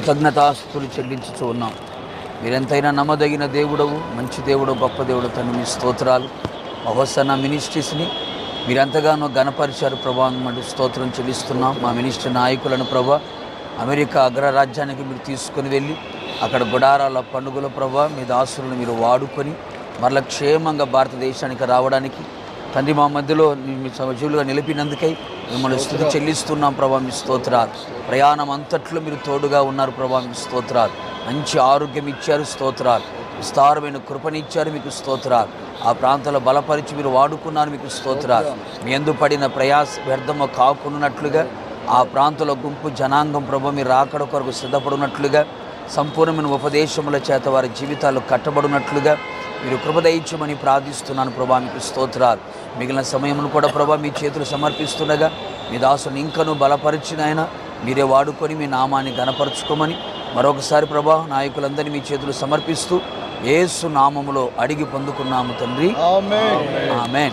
కృతజ్ఞతాస్తులు చెల్లించుచూ ఉన్నాం. మీరెంతైనా నమ్మదగిన దేవుడవు, మంచి దేవుడు, గొప్ప దేవుడు తండ్రి. మీ స్తోత్రాలు. మా హోసన్న మినిస్ట్రీస్ని మీరెంతగానో ఘనపరిచారు ప్రభా, మండి స్తోత్రం చెల్లిస్తున్నాం. మా మినిస్ట్రీ నాయకులను ప్రభా అమెరికా అగ్రరాజ్యానికి మీరు తీసుకొని వెళ్ళి అక్కడ గుడారాల పండుగల ప్రభా మీ దాసులను మీరు వాడుకొని మరల క్షేమంగా భారతదేశానికి రావడానికి తండ్రి మా మధ్యలో మీ సజీవులుగా నిలిపినందుకై మిమ్మల్ని స్తుతి చెల్లిస్తున్నాం ప్రభా. మీ స్తోత్రాలు. ప్రయాణం అంతట్లో మీరు తోడుగా ఉన్నారు ప్రభా. మీ స్తోత్రాలు. మంచి ఆరోగ్యం ఇచ్చారు, స్తోత్రాలు. విస్తారమైన కృపనిచ్చారు, మీకు స్తోత్రాలు. ఆ ప్రాంతాల్లో బలపరిచి మీరు వాడుకున్నారు, మీకు స్తోత్రాలు. మీ యందు పడిన ప్రయాస వ్యర్థము కాకున్నట్లుగా ఆ ప్రాంతంలో గుంపు జనాంగం ప్రభా మీరు రాకడ కొరకు సిద్ధపడినట్లుగా సంపూర్ణమైన ఉపదేశముల చేత వారి జీవితాలు కట్టబడినట్లుగా మీరు కృప దయచేయమని ప్రార్థిస్తున్నాను ప్రభా. మీకు స్తోత్రాలు. మిగిలిన సమయమును కూడా ప్రభా మీ చేతులు సమర్పిస్తుండగా మీ దాసుని ఇంకనూ బలపరిచిన ఆయన మీరే వాడుకొని మీ నామాన్ని ఘనపరచుకోమని మరొకసారి ప్రభా నాయకులందరినీ మీ చేతులు సమర్పిస్తూ యేసు నామములో అడిగి పొందుకున్నాము తండ్రి. ఆమేన్.